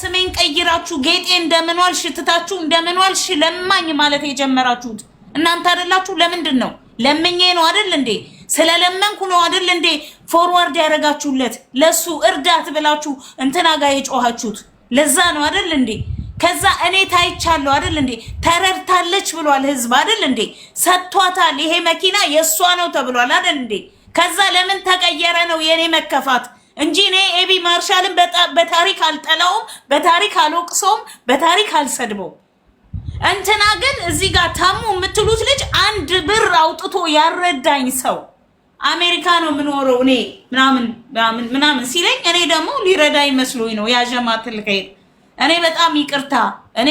ስሜን ቀይራችሁ ጌጤ እንደምንዋል ሽትታችሁ እንደምንዋል ለማኝ ማለት የጀመራችሁት እናንተ አይደላችሁ? ለምንድን ነው? ለምኜ ነው አይደል እንዴ? ስለለመንኩ ነው አይደል እንዴ? ፎርዋርድ ያደረጋችሁለት ለሱ እርዳት ብላችሁ እንትና ጋር የጮሃችሁት ለዛ ነው አይደል እንዴ? ከዛ እኔ ታይቻለሁ አይደል እንዴ? ተረድታለች ብሏል ህዝብ አይደል እንዴ? ሰጥቷታል። ይሄ መኪና የሷ ነው ተብሏል አይደል እንዴ? ከዛ ለምን ተቀየረ ነው የኔ መከፋት እንጂ እኔ ኤቢ ማርሻልን በታሪክ አልጠላውም፣ በታሪክ አልወቅሰውም፣ በታሪክ አልሰድበውም። እንትና ግን እዚህ ጋር ታሙ የምትሉት ልጅ አንድ ብር አውጥቶ ያረዳኝ ሰው አሜሪካ ነው የምኖረው እኔ ምናምን ሲለኝ እኔ ደግሞ ሊረዳኝ መስሎኝ ነው ያጀማትል ከይር እኔ በጣም ይቅርታ፣ እኔ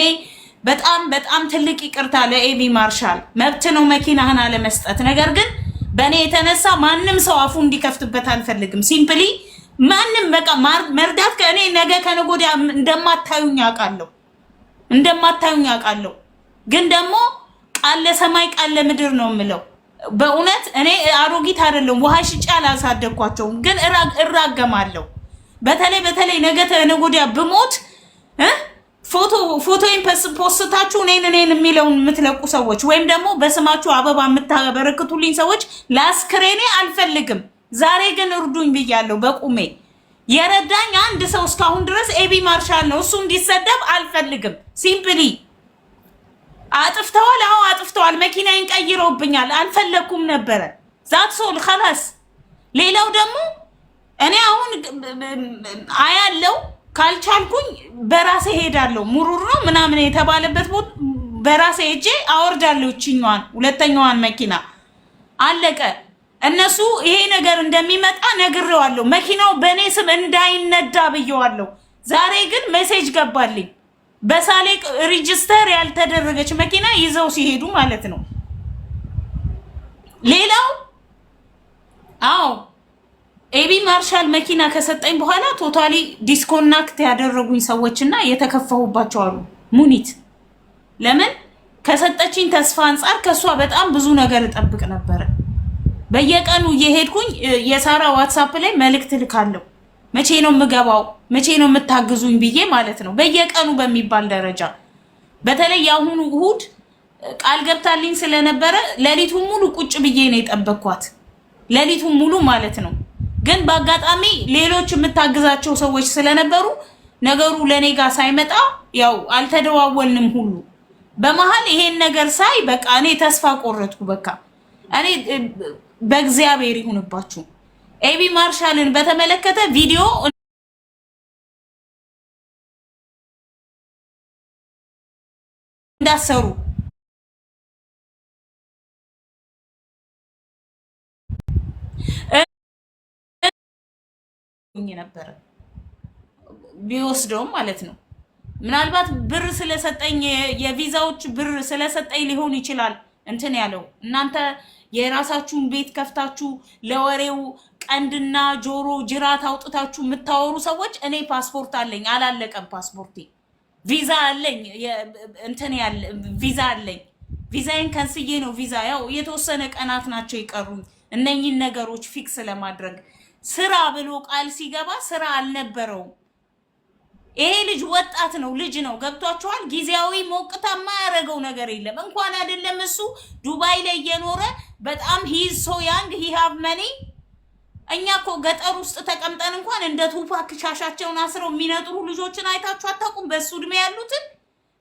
በጣም ትልቅ ይቅርታ ለኤቢ ማርሻል። መብት ነው መኪናህን አለመስጠት። ነገር ግን በእኔ የተነሳ ማንም ሰው አፉ እንዲከፍትበት አልፈልግም። ሲምፕሊ ማንም በቃ መርዳት ከእኔ ነገ ከነገ ወዲያ እንደማታዩኝ አውቃለሁ። ግን ደግሞ ቃል ለሰማይ ቃል ለምድር ነው የምለው። በእውነት እኔ አሮጊት አይደለም፣ ውሃ ሽጬ አላሳደግኳቸውም። ግን እራገማለሁ። በተለይ ነገ ከነገ ወዲያ ብሞት ፎቶዬን ፖስታችሁ እኔን የሚለውን የምትለቁ ሰዎች ወይም ደግሞ በስማችሁ አበባ የምታበረክቱልኝ ሰዎች ለአስክሬኔ አልፈልግም። ዛሬ ግን እርዱኝ ብያለሁ። በቁሜ የረዳኝ አንድ ሰው እስካሁን ድረስ ኤቢ ማርሻል ነው። እሱ እንዲሰደብ አልፈልግም። ሲምፕሊ አጥፍተዋል። አዎ አጥፍተዋል። መኪናዬን ቀይረውብኛል። አልፈለኩም ነበረ። ዛት ሶል خلاص። ሌላው ደግሞ እኔ አሁን አያለው ካልቻልኩኝ በራሴ ሄዳለሁ። ሙሩር ነው ምናምን የተባለበት ቦታ በራሴ ሄጄ አወርዳለሁ። እቺኛዋን ሁለተኛዋን መኪና አለቀ። እነሱ ይሄ ነገር እንደሚመጣ ነግሬዋለሁ። መኪናው በኔ ስም እንዳይነዳ ብየዋለሁ። ዛሬ ግን ሜሴጅ ገባልኝ። በሳሌቅ ሬጂስተር ያልተደረገች መኪና ይዘው ሲሄዱ ማለት ነው። ሌላው አዎ ኤቢ ማርሻል መኪና ከሰጠኝ በኋላ ቶታሊ ዲስኮናክት ያደረጉኝ ሰዎችና የተከፈሁባቸው አሉ። ሙኒት ለምን ከሰጠችኝ ተስፋ አንፃር ከሷ በጣም ብዙ ነገር እጠብቅ ነበር። በየቀኑ እየሄድኩኝ የሳራ ዋትስአፕ ላይ መልእክት ልካለሁ። መቼ ነው የምገባው? መቼ ነው የምታግዙኝ ብዬ ማለት ነው። በየቀኑ በሚባል ደረጃ በተለይ ያሁኑ እሁድ ቃል ገብታልኝ ስለነበረ ሌሊቱን ሙሉ ቁጭ ብዬ ነው የጠበቅኳት። ሌሊቱን ሙሉ ማለት ነው። ግን በአጋጣሚ ሌሎች የምታግዛቸው ሰዎች ስለነበሩ ነገሩ ለኔ ጋር ሳይመጣ ያው አልተደዋወልንም ሁሉ። በመሃል ይሄን ነገር ሳይ በቃ እኔ ተስፋ ቆረጥኩ። በቃ እኔ በእግዚአብሔር ይሁንባችሁ ኤቢ ማርሻልን በተመለከተ ቪዲዮ እንዳሰሩ ነበር ቢወስደው ማለት ነው። ምናልባት ብር ስለሰጠኝ የቪዛዎች ብር ስለሰጠኝ ሊሆን ይችላል እንትን ያለው። እናንተ የራሳችሁን ቤት ከፍታችሁ ለወሬው ቀንድና ጆሮ ጅራት አውጥታችሁ የምታወሩ ሰዎች እኔ ፓስፖርት አለኝ፣ አላለቀም ፓስፖርቴ። ቪዛ አለኝ፣ እንትን ያለ ቪዛ አለኝ። ቪዛዬን ከንስዬ ነው ቪዛ ያው የተወሰነ ቀናት ናቸው የቀሩኝ እነኚህን ነገሮች ፊክስ ለማድረግ። ስራ ብሎ ቃል ሲገባ ስራ አልነበረውም። ይሄ ልጅ ወጣት ነው፣ ልጅ ነው። ገብቷችኋል? ጊዜያዊ ሞቅታ የማያደርገው ነገር የለም። እንኳን አይደለም እሱ ዱባይ ላይ እየኖረ በጣም ሂዝ ሶ ያንግ ሂ ሃቭ መኒ። እኛ እኮ ገጠር ውስጥ ተቀምጠን እንኳን እንደ ቱፓክ ሻሻቸውን አስረው የሚነጥሩ ልጆችን አይታችሁ አታውቁም? በሱ እድሜ ያሉትን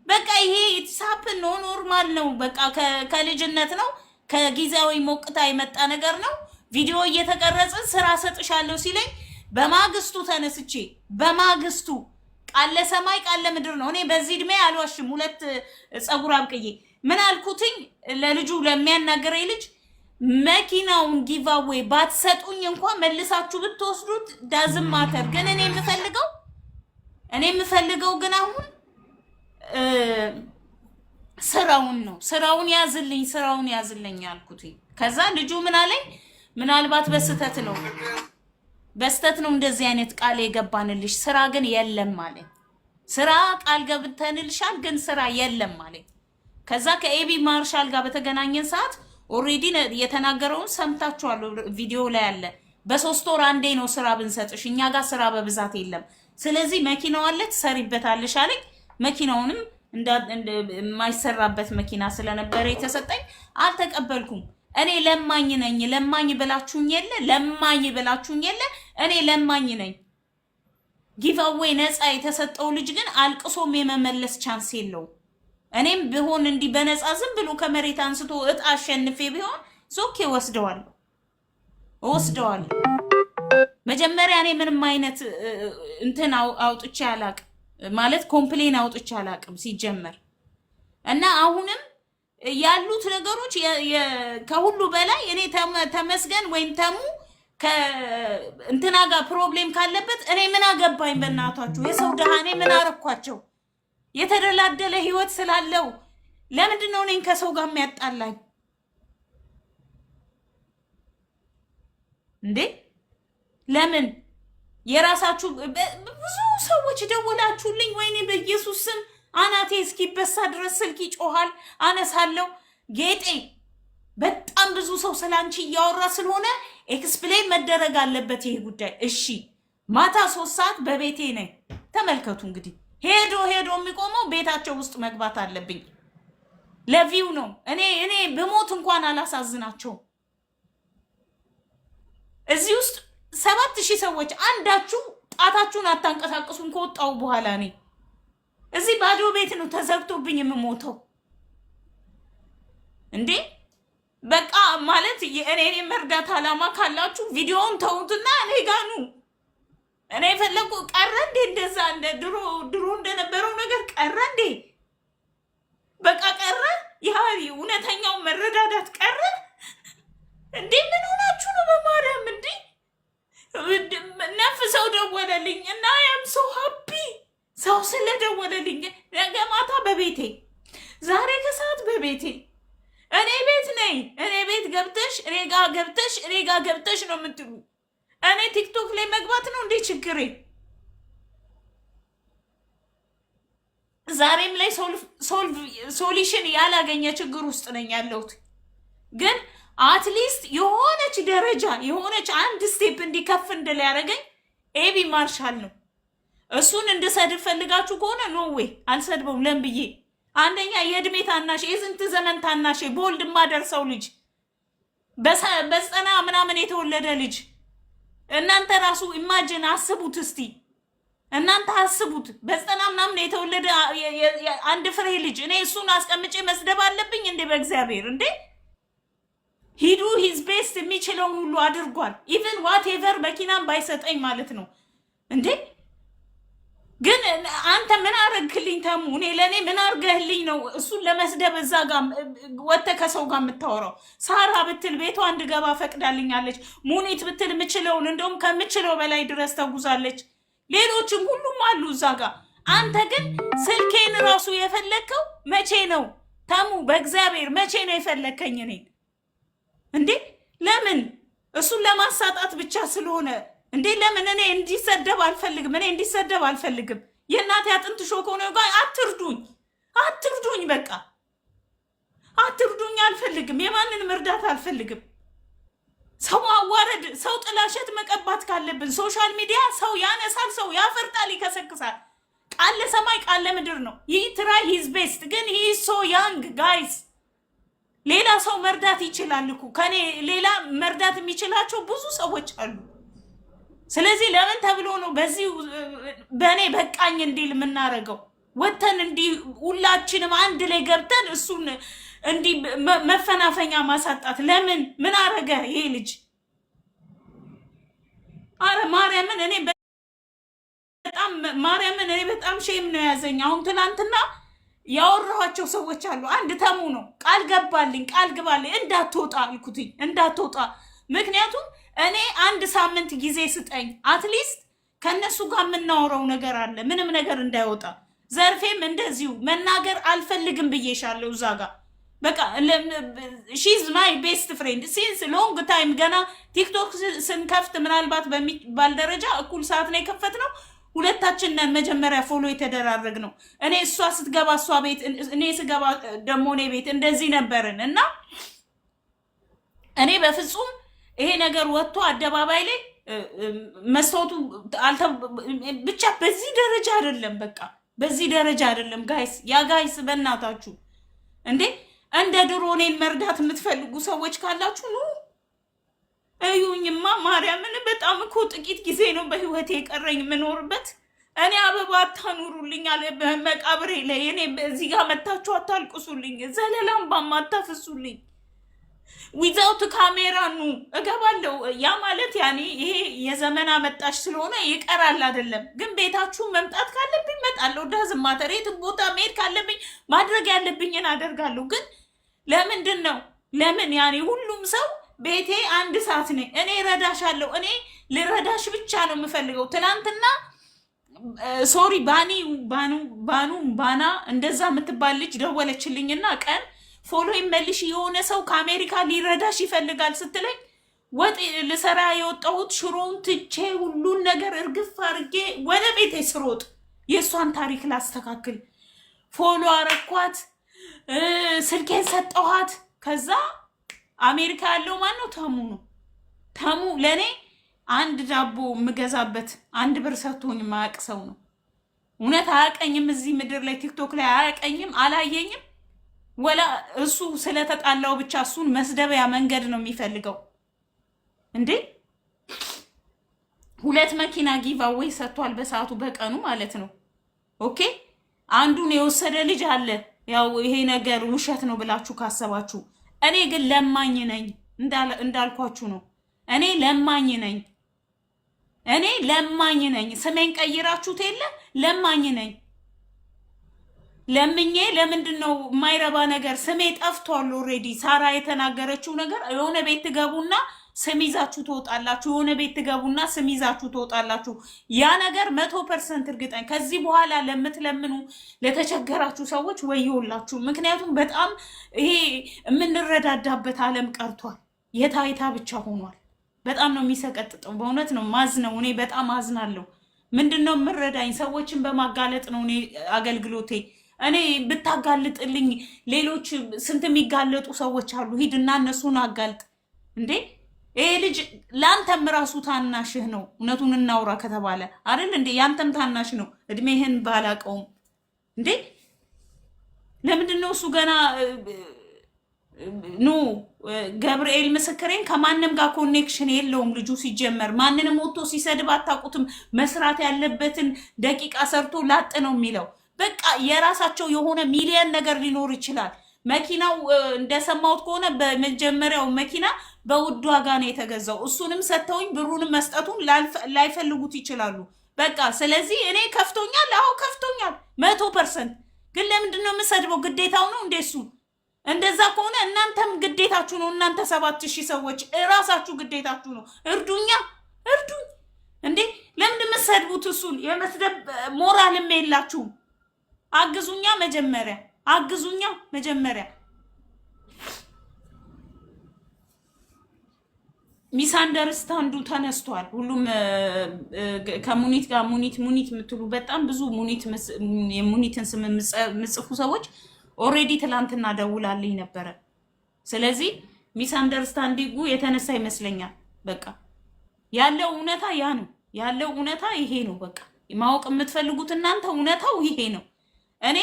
በቃ ይሄ ኢትሳፕ ነው፣ ኖርማል ነው። በቃ ከልጅነት ነው፣ ከጊዜያዊ ሞቅታ የመጣ ነገር ነው። ቪዲዮ እየተቀረጽን ስራ ሰጥሻለሁ ሲለኝ በማግስቱ ተነስቼ በማግስቱ ቃል ለሰማይ ቃል ለምድር ነው። እኔ በዚህ እድሜ አልዋሽም። ሁለት ጸጉር አብቅዬ ምን አልኩትኝ ለልጁ ለሚያናገረኝ ልጅ መኪናውን ጊቫዌይ ባትሰጡኝ እንኳን መልሳችሁ ብትወስዱት ዳዝም ማተር። ግን እኔ የምፈልገው ግን አሁን ስራውን ነው። ስራውን ያዝልኝ አልኩትኝ። ከዛ ልጁ ምን አለኝ? ምናልባት በስተት ነው እንደዚህ አይነት ቃል የገባንልሽ፣ ስራ ግን የለም ማለት። ስራ ቃል ገብተንልሻል ግን ስራ የለም ማለት። ከዛ ከኤቢ ማርሻል ጋር በተገናኘን ሰዓት ኦሬዲ የተናገረውን ሰምታችኋል፣ ቪዲዮ ላይ አለ። በ3 ወር አንዴ ነው ስራ ብንሰጥሽ፣ እኛ ጋር ስራ በብዛት የለም። ስለዚህ መኪናው አለ ትሰሪበታለሽ አለኝ። መኪናውንም የማይሰራበት መኪና ስለነበረ የተሰጠኝ አልተቀበልኩም። እኔ ለማኝ ነኝ። ለማኝ ብላችሁኝ የለ እኔ ለማኝ ነኝ። ጊቭአዌይ ነፃ የተሰጠው ልጅ ግን አልቅሶም የመመለስ ቻንስ የለው። እኔም ቢሆን እንዲህ በነፃ ዝም ብሎ ከመሬት አንስቶ እጣ አሸንፌ ቢሆን ዞኬ ወስደዋለሁ። መጀመሪያ እኔ ምንም አይነት እንትን አውጥቼ አላቅም ማለት ኮምፕሌን አውጥቼ አላቅም ሲጀመር። እና አሁንም ያሉት ነገሮች ከሁሉ በላይ እኔ ተመስገን ወይም ተሙ ከእንትና ጋር ፕሮብሌም ካለበት እኔ ምን አገባኝ? በእናታችሁ የሰው ደሃ እኔ ምን አረኳቸው? የተደላደለ ህይወት ስላለው ለምንድን ነው እኔን ከሰው ጋር የሚያጣላኝ እንዴ? ለምን የራሳችሁ ብዙ ሰዎች ደወላችሁልኝ። ወይኔ በኢየሱስ ስም አናቴ እስኪበሳ ድረስ ስልክ ይጮሃል፣ አነሳለሁ። ጌጤ በጣም ብዙ ሰው ስላንቺ እያወራ ስለሆነ ኤክስፕሌን መደረግ አለበት ይሄ ጉዳይ። እሺ ማታ 3 ሰዓት በቤቴ ነኝ። ተመልከቱ እንግዲህ ሄዶ የሚቆመው ቤታቸው ውስጥ መግባት አለብኝ። ለቪው ነው። እኔ በሞት እንኳን አላሳዝናቸውም። እዚህ ውስጥ 7000 ሰዎች አንዳችሁ ጣታችሁን አታንቀሳቅሱም ከወጣው በኋላ እኔ እዚህ ባዶ ቤት ነው ተዘግቶብኝ የምሞተው እንዴ? በቃ ማለት እኔ መርዳት አላማ ካላችሁ ቪዲዮውን ተውትና እኔ ጋር ኑ። እኔ ፈለኩ ቀረ እንዴ? እንደዛ እንደ ድሮ እንደነበረው ነገር ቀረ እንዴ? በቃ ቀረ? ያ እውነተኛው መረዳዳት ቀረ እንዴ? ምን ሆናችሁ ነው? በማርያም እንዴ ነፍ ሰው ደወለልኝ እና ያም ሰው ሀፒ ሰው ስለደወለልኝ ነገ ማታ በቤቴ ዛሬ ከሰዓት በቤቴ እኔ ቤት ነኝ። እኔ ቤት ገብተሽ እኔ ጋር ገብተሽ ነው የምትሉ። እኔ ቲክቶክ ላይ መግባት ነው እንዴ ችግሬ? ዛሬም ላይ ሶሉሽን ያላገኘ ችግር ውስጥ ነኝ ያለሁት። ግን አትሊስት የሆነች ደረጃ የሆነች አንድ ስቴፕ እንዲከፍ እንደላ ያደረገኝ ኤቢ ማርሻል ነው። እሱን እንድሰድብ ፈልጋችሁ ከሆነ ኖ ዌይ አልሰድበውም። ለምን ብዬ አንደኛ የእድሜ ታናሽ የስንት ዘመን ታናሽ ቦልድ ማደርሰው ልጅ በዘጠና ምናምን የተወለደ ልጅ እናንተ ራሱ ኢማጂን አስቡት እስቲ እናንተ አስቡት። በዘጠና ምናምን የተወለደ አንድ ፍሬ ልጅ እኔ እሱን አስቀምጬ መስደብ አለብኝ እንዴ? በእግዚአብሔር እንዴ! ሂዱ ሂዝ ቤስት የሚችለውን ሁሉ አድርጓል። ኢቭን ዋቴቨር መኪናም ባይሰጠኝ ማለት ነው እንዴ? ግን አንተ ምን አረግልኝ ተሙ? እኔ ለኔ ምን አርገህልኝ ነው እሱን ለመስደብ እዛ ጋር ወጥተህ ከሰው ጋር የምታወራው? ሳራ ብትል ቤቷ እንድገባ ፈቅዳልኛለች። ሙኒት ብትል የምችለውን እንደውም ከምችለው በላይ ድረስ ተጉዛለች። ሌሎችም ሁሉም አሉ እዛ ጋር። አንተ ግን ስልኬን ራሱ የፈለከው መቼ ነው ተሙ? በእግዚአብሔር መቼ ነው የፈለከኝ እኔን እንዴ? ለምን? እሱን ለማሳጣት ብቻ ስለሆነ እንዴ? ለምን? እኔ እንዲሰደብ አልፈልግም። የእናቴ አጥንት ሾክ ሆነ ጋር አትርዱኝ፣ በቃ አትርዱኝ። አልፈልግም፣ የማንንም እርዳታ አልፈልግም። ሰው አዋረድ፣ ሰው ጥላሸት መቀባት ካለብን ሶሻል ሚዲያ ሰው ያነሳል፣ ሰው ያፈርጣል፣ ይከሰክሳል። ቃል ለሰማይ ቃል ለምድር ነው። ይህ ትራይ ሂዝ ቤስት ግን ሂ ሶ ያንግ ጋይስ። ሌላ ሰው መርዳት ይችላል እኮ ከኔ ሌላ መርዳት የሚችላቸው ብዙ ሰዎች አሉ። ስለዚህ ለምን ተብሎ ነው በዚህ በእኔ በቃኝ እንዲል የምናደርገው? ወተን እንዲህ ሁላችንም አንድ ላይ ገብተን እሱን እንዲህ መፈናፈኛ ማሳጣት ለምን? ምን አረገ ይሄ ልጅ? አረ ማርያምን እኔ በጣም ሼም ነው ያዘኝ። አሁን ትናንትና ያወራኋቸው ሰዎች አሉ። አንድ ተሙ ነው ቃል ግባልኝ እንዳትወጣ አልኩትኝ፣ እንዳትወጣ። ምክንያቱም እኔ አንድ ሳምንት ጊዜ ስጠኝ፣ አትሊስት ከነሱ ጋር የምናወራው ነገር አለ፣ ምንም ነገር እንዳይወጣ። ዘርፌም እንደዚሁ መናገር አልፈልግም ብዬሻለሁ እዛ ጋር በቃ ሺዝ ማይ ቤስት ፍሬንድ ሲንስ ሎንግ ታይም። ገና ቲክቶክ ስንከፍት ምናልባት በሚባል ደረጃ እኩል ሰዓት ላይ ከፈት ነው። ሁለታችን ነን መጀመሪያ ፎሎ የተደራረግ ነው። እኔ እሷ ስትገባ እሷ ቤት፣ እኔ ስገባ ደግሞ እኔ ቤት እንደዚህ ነበርን እና እኔ በፍጹም ይሄ ነገር ወጥቶ አደባባይ ላይ መስታወቱ ብቻ በዚህ ደረጃ አይደለም። በቃ በዚህ ደረጃ አይደለም ጋይስ። ያ ጋይስ በእናታችሁ እንዴ እንደ ድሮ እኔን መርዳት የምትፈልጉ ሰዎች ካላችሁ ኑ እዩኝማ። ማርያምን በጣም እኮ ጥቂት ጊዜ ነው በህይወቴ የቀረኝ የምኖርበት። እኔ አበባ አታኑሩልኝ አለ በመቃብሬ ላይ። እኔ እዚህ ጋር መታችሁ አታልቅሱልኝ፣ ዘለላም ባማታፍሱልኝ። ዊዛውት ካሜራ ኑ እገባለሁ። ያ ማለት ያኔ ይሄ የዘመን አመጣሽ ስለሆነ ይቀራል አይደለም። ግን ቤታችሁ መምጣት ካለብኝ እመጣለሁ። ዳዝም ማተር የት ቦታ መሄድ ካለብኝ ማድረግ ያለብኝን አደርጋለሁ። ግን ለምንድን ነው ለምን ያኔ ሁሉም ሰው ቤቴ አንድ ሰዓት ነኝ እኔ ረዳሻለሁ፣ እኔ ልረዳሽ ብቻ ነው የምፈልገው። ትናንትና ሶሪ ባና እንደዛ የምትባል ልጅ ደወለችልኝና ቀን ፎሎ ይመልሽ የሆነ ሰው ከአሜሪካ ሊረዳሽ ይፈልጋል ስትለኝ ወጥ ልሰራ የወጣሁት ሽሮውን ትቼ ሁሉን ነገር እርግፍ አድርጌ ወደ ቤቴ ስሮጥ የእሷን ታሪክ ላስተካክል ፎሎ አረኳት፣ ስልኬን ሰጠኋት። ከዛ አሜሪካ ያለው ማን ነው? ተሙ ነው። ተሙ ለእኔ አንድ ዳቦ የምገዛበት 1 ብር ሰጥቶኝ የማያውቅ ሰው ነው። እውነት አያውቀኝም። እዚህ ምድር ላይ ቲክቶክ ላይ አያውቀኝም፣ አላየኝም። ወላ እሱ ስለተጣላው ብቻ እሱን መስደቢያ መንገድ ነው የሚፈልገው እንዴ። 2 መኪና ጊቫዌይ ሰጥቷል በሰዓቱ በቀኑ ማለት ነው። ኦኬ አንዱን የወሰደ ልጅ አለ። ያው ይሄ ነገር ውሸት ነው ብላችሁ ካሰባችሁ፣ እኔ ግን ለማኝ ነኝ እንዳልኳችሁ ነው። እኔ ለማኝ ነኝ። ስሜን ቀይራችሁት የለ ለማኝ ነኝ። ለምኜ ለምንድን ነው የማይረባ ነገር ስሜ ጠፍቷል። ኦልሬዲ ሳራ የተናገረችው ነገር የሆነ ቤት ትገቡና ስም ይዛችሁ ትወጣላችሁ፣ የሆነ ቤት ትገቡና ስም ይዛችሁ ትወጣላችሁ። ያ ነገር 100% እርግጠኛ። ከዚህ በኋላ ለምትለምኑ ለተቸገራችሁ ሰዎች ወይውላችሁ። ምክንያቱም በጣም ይሄ የምንረዳዳበት ዓለም ቀርቷል። የታይታ ብቻ ሆኗል። በጣም ነው የሚሰቀጥጠው። በእውነት ነው ማዝነው። እኔ በጣም አዝናለሁ። ምንድነው የምረዳኝ? ሰዎችን በማጋለጥ ነው እኔ አገልግሎቴ። እኔ ብታጋልጥልኝ ሌሎች ስንት የሚጋለጡ ሰዎች አሉ። ሂድና እነሱን አጋልጥ እንዴ። ይሄ ልጅ ለአንተም ራሱ ታናሽህ ነው። እውነቱን እናውራ ከተባለ አይደል እንዴ? ያንተም ታናሽ ነው። እድሜህን ባላቀውም እንዴ ለምንድን ነው እሱ ገና ኖ ገብርኤል ምስክሬን ከማንም ጋር ኮኔክሽን የለውም ልጁ። ሲጀመር ማንንም ወጥቶ ሲሰድብ አታውቁትም። መስራት ያለበትን ደቂቃ ሰርቶ ላጥ ነው የሚለው። በቃ የራሳቸው የሆነ ሚሊየን ነገር ሊኖር ይችላል። መኪናው እንደሰማሁት ከሆነ በመጀመሪያው መኪና በውድ ዋጋ ነው የተገዛው። እሱንም ሰጥተውኝ ብሩንም መስጠቱን ላይፈልጉት ይችላሉ። በቃ ስለዚህ እኔ ከፍቶኛል። አዎ ከፍቶኛል 100%። ግን ለምንድን ነው የምሰድበው? ግዴታው ነው እንደሱ። እንደዛ ከሆነ እናንተም ግዴታችሁ ነው። እናንተ 7000 ሰዎች እራሳችሁ ግዴታችሁ ነው። እርዱኝ እንዴ። ለምንድን የምትሰድቡት? እሱን የመስደብ ሞራልም የላችሁም። አግዙኛ መጀመሪያ። ሚስ አንደርስታንዱ ተነስቷል። ሁሉም ከሙኒት ጋር ሙኒት የምትሉ በጣም ብዙ የሙኒትን ስም የምጽፉ ሰዎች ኦልሬዲ ትላንትና ደውላልኝ ነበረ። ስለዚህ ሚስ አንደርስታንዲንጉ የተነሳ ይመስለኛል። በቃ ያለው እውነታ ያ ነው። ያለው እውነታ ይሄ ነው። በቃ ማወቅ የምትፈልጉት እናንተ እውነታው ይሄ ነው። እኔ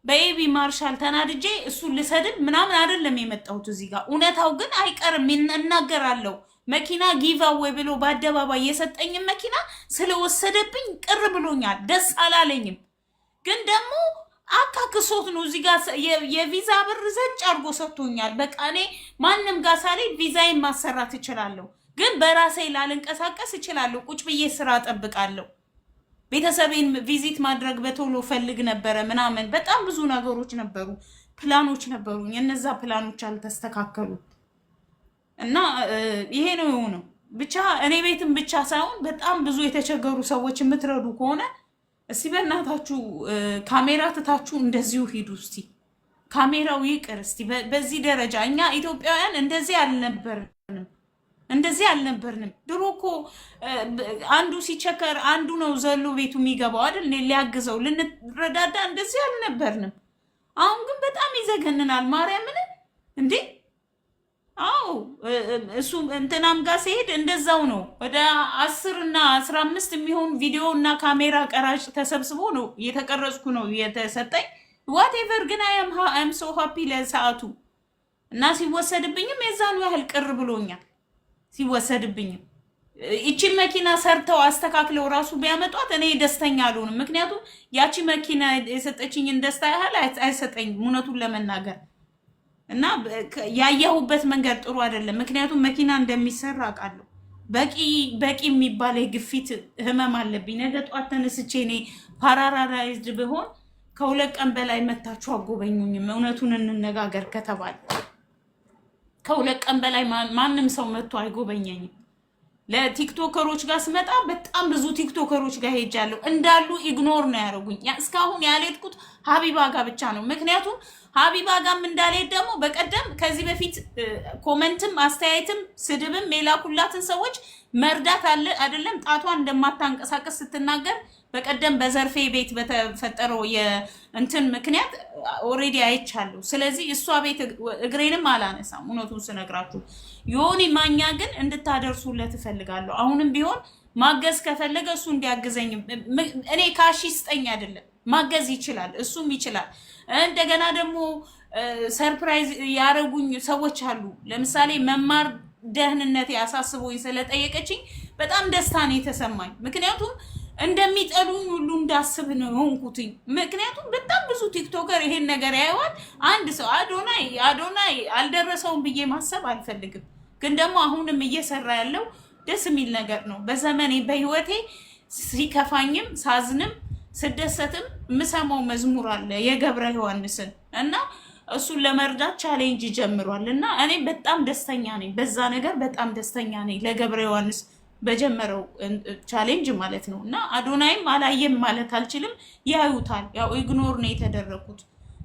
በኤቢ ማርሻል ተናድጄ እሱን ልሰድብ ምናምን አይደለም የመጣሁት እዚህ ጋር። እውነታው ግን አይቀርም፣ እናገራለሁ። መኪና ጊቫዌይ ብሎ በአደባባይ የሰጠኝም መኪና ስለወሰደብኝ ቅር ብሎኛል፣ ደስ አላለኝም። ግን ደግሞ አካክሶት ነው እዚህ ጋር የቪዛ ብር ዘጭ አድርጎ ሰጥቶኛል። በቃ እኔ ማንም ጋር ሳልሄድ ቪዛዬን ማሰራት እችላለሁ። ግን በራሴ ላልንቀሳቀስ እችላለሁ። ቁጭ ብዬ ስራ እጠብቃለሁ። ቤተሰቤን ቪዚት ማድረግ በቶሎ ፈልግ ነበረ ምናምን። በጣም ብዙ ነገሮች ነበሩ፣ ፕላኖች ነበሩ። የነዛ ፕላኖች አልተስተካከሉ እና ይሄ ነው የሆነው። ብቻ እኔ ቤትም ብቻ ሳይሆን በጣም ብዙ የተቸገሩ ሰዎች የምትረዱ ከሆነ እስቲ በእናታችሁ ካሜራ ትታችሁ እንደዚሁ ሂዱ። እስቲ ካሜራው ይቅር። እስቲ በዚህ ደረጃ እኛ ኢትዮጵያውያን እንደዚህ አልነበርንም። ድሮ እኮ አንዱ ሲቸከር አንዱ ነው ዘሎ ቤቱ የሚገባው አይደል? ሊያግዘው ልንረዳዳ እንደዚህ አልነበርንም። አሁን ግን በጣም ይዘገንናል። ማርያምን እንዴ አዎ እሱ እንትናም ጋር ሲሄድ እንደዛው ነው። ወደ 10 እና 15 የሚሆን ቪዲዮ እና ካሜራ ቀራጭ ተሰብስቦ ነው እየተቀረጽኩ ነው የተሰጠኝ። ዋቴቨር ግን አም ሶ ሃፒ ለሰዓቱ እና ሲወሰድብኝም የዛኑ ያህል ቅር ብሎኛል። ሲወሰድብኝም ይቺ መኪና ሰርተው አስተካክለው ራሱ ቢያመጧት እኔ ደስተኛ አልሆንም። ምክንያቱም ያቺ መኪና የሰጠችኝን ደስታ ያህል አይሰጠኝም እውነቱን ለመናገር እና ያየሁበት መንገድ ጥሩ አይደለም። ምክንያቱም መኪና እንደሚሰራ አውቃለሁ። በቂ የሚባል የግፊት ህመም አለብኝ። ነገ ጧት ተነስቼ እኔ ፓራላይዝድ ብሆን ከ2 ቀን በላይ መታችሁ አጎበኙኝም። እውነቱን እንነጋገር ከተባለ ከ2 ቀን በላይ ማንም ሰው መጥቶ አይጎበኘኝም። ለቲክቶከሮች ጋር ስመጣ በጣም ብዙ ቲክቶከሮች ጋር ሄጃለሁ። እንዳሉ ኢግኖር ነው ያደረጉኝ። እስካሁን ያልሄድኩት ሀቢባ ጋር ብቻ ነው። ምክንያቱም ሀቢባ ጋርም እንዳልሄድ ደግሞ በቀደም ከዚህ በፊት ኮመንትም አስተያየትም ስድብም የላኩላትን ሰዎች መርዳት አለ አይደለም ጣቷን እንደማታንቀሳቀስ ስትናገር በቀደም በዘርፌ ቤት በተፈጠረው የእንትን ምክንያት ኦሬዲ አይቻለሁ። ስለዚህ እሷ ቤት እግሬንም አላነሳም። እውነቱን ስነግራችሁ ዮኒ ማኛ ግን እንድታደርሱለት እፈልጋለሁ። አሁንም ቢሆን ማገዝ ከፈለገ እሱ እንዲያግዘኝ እኔ ካሺ ስጠኝ አይደለም ማገዝ ይችላል፣ እሱም ይችላል። እንደገና ደግሞ ሰርፕራይዝ ያረጉኝ ሰዎች አሉ። ለምሳሌ መማር ደህንነት ያሳስቦኝ ስለጠየቀችኝ በጣም ደስታ ነው የተሰማኝ። ምክንያቱም እንደሚጠሉኝ ሁሉ እንዳስብ ነው ሆንኩትኝ። ምክንያቱም በጣም ብዙ ቲክቶከር ይሄን ነገር ያየዋል። አንድ ሰው አዶናይ አልደረሰውም ብዬ ማሰብ አልፈልግም። ግን ደግሞ አሁንም እየሰራ ያለው ደስ የሚል ነገር ነው። በዘመኔ በህይወቴ ሲከፋኝም ሳዝንም ስደሰትም ምሰማው መዝሙር አለ የገብረ ዮሐንስን እና እሱን ለመርዳት ቻሌንጅ ጀምሯል እና እኔ በጣም ደስተኛ ነኝ። በዛ ነገር በጣም ደስተኛ ነኝ። ለገብረ ዮሐንስ በጀመረው ቻሌንጅ ማለት ነው። እና አዶናይም አላየም ማለት አልችልም። ያዩታል። ያው ኢግኖር ነው የተደረኩት።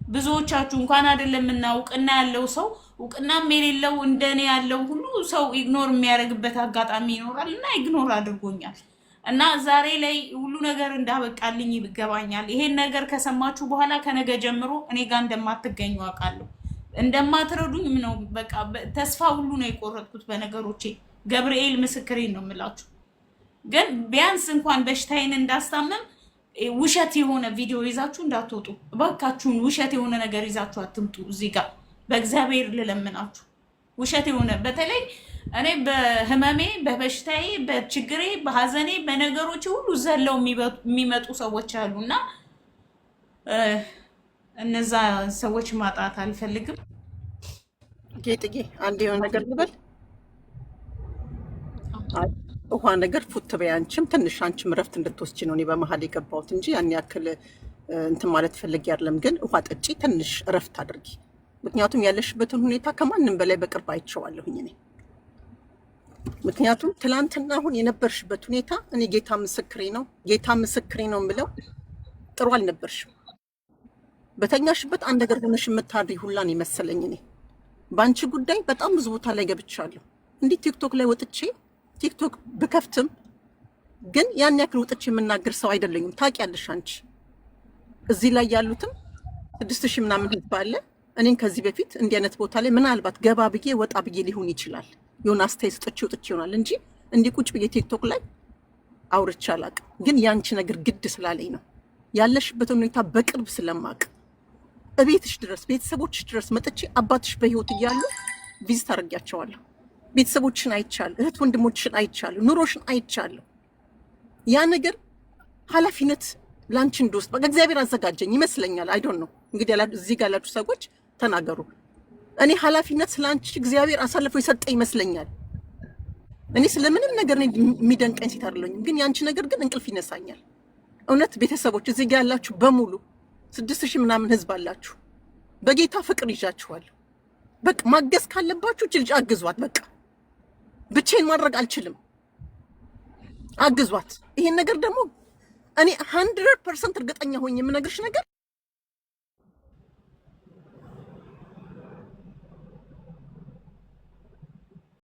ብዙዎቻችሁ እንኳን አይደለም እና እውቅና ያለው ሰው እውቅናም የሌለው እንደኔ ያለው ሁሉ ሰው ኢግኖር የሚያደርግበት አጋጣሚ ይኖራል እና ኢግኖር አድርጎኛል። እና ዛሬ ላይ ሁሉ ነገር እንዳበቃልኝ ይገባኛል። ይሄን ነገር ከሰማችሁ በኋላ ከነገ ጀምሮ እኔ ጋር እንደማትገኙ አውቃለሁ። እንደማትረዱኝ ነው በቃ ተስፋ ሁሉ ነው የቆረጥኩት በነገሮቼ። ገብርኤል ምስክሬን ነው የምላችሁ። ግን ቢያንስ እንኳን በሽታዬን እንዳስታመም ውሸት የሆነ ቪዲዮ ይዛችሁ እንዳትወጡ እባካችሁን። ውሸት የሆነ ነገር ይዛችሁ አትምጡ እዚህ ጋር በእግዚአብሔር ልለምናችሁ። ውሸት የሆነ በተለይ እኔ በህመሜ በበሽታዬ በችግሬ በሀዘኔ በነገሮች ሁሉ ዘለው የሚመጡ ሰዎች አሉና እነዛ ሰዎች ማጣት አልፈልግም። ጌጥዬ አንድ የሆነ ነገር ልበል። ውሃ ነገር ፉት በይ። አንቺም ትንሽ አንቺም እረፍት እንድትወስጂ ነው እኔ በመሀል የገባሁት እንጂ ያን ያክል እንትን ማለት ፈልጌ አይደለም። ግን ውሃ ጠጪ፣ ትንሽ እረፍት አድርጊ። ምክንያቱም ያለሽበትን ሁኔታ ከማንም በላይ በቅርብ አይቼዋለሁኝ እኔ። ምክንያቱም ትላንትና አሁን የነበርሽበት ሁኔታ እኔ ጌታ ምስክሬ ነው የምለው ጥሩ አልነበርሽም። በተኛሽበት አንድ ነገር ሆነሽ የምታድሪ ሁላን ይመሰለኝ እኔ። በአንቺ ጉዳይ በጣም ብዙ ቦታ ላይ ገብቻለሁ። እንዲህ ቲክቶክ ላይ ወጥቼ ቲክቶክ ብከፍትም ግን ያን ያክል ወጥቼ የምናገር ሰው አይደለኝም። ታውቂያለሽ አንቺ። እዚህ ላይ ያሉትም 6000 ምናምን ህዝብ አለ። እኔን ከዚህ በፊት እንዲህ አይነት ቦታ ላይ ምናልባት ገባ ብዬ ወጣ ብዬ ሊሆን ይችላል የሆነ አስተያየት ሰጥቼ ወጥቼ ይሆናል እንጂ እንዲህ ቁጭ ብዬ ቲክቶክ ላይ አውርቼ አላውቅም። ግን ያንቺ ነገር ግድ ስላለኝ ነው ያለሽበትን ሁኔታ በቅርብ ስለማቅ እቤትሽ ድረስ ቤተሰቦችሽ ድረስ መጥቼ አባትሽ በህይወት እያሉ ቪዚት አድርጊያቸዋለሁ። ቤተሰቦችሽን አይቻለሁ፣ እህት ወንድሞችሽን አይቻለሁ፣ ኑሮሽን አይቻለሁ። ያ ነገር ኃላፊነት ላንቺ እንደወስድ በቃ እግዚአብሔር አዘጋጀኝ ይመስለኛል። አይ ዶንት ኖ እንግዲህ እዚህ ጋር ያላችሁ ሰዎች ተናገሩ። እኔ ኃላፊነት ስላንቺ እግዚአብሔር አሳልፎ የሰጠ ይመስለኛል። እኔ ስለምንም ነገር የሚደንቀኝ ሴት አይደለኝም። ግን ያንቺ ነገር ግን እንቅልፍ ይነሳኛል። እውነት ቤተሰቦች እዚህ ጋር ያላችሁ በሙሉ 6000 ምናምን ህዝብ አላችሁ። በጌታ ፍቅር ይዣችኋለሁ። በቃ ማገዝ ካለባችሁ ልጅ አግዟት። በቃ ብቻዬን ማድረግ አልችልም። አግዟት። ይሄን ነገር ደግሞ እኔ 100% እርግጠኛ ሆኜ የምነግርሽ ነገር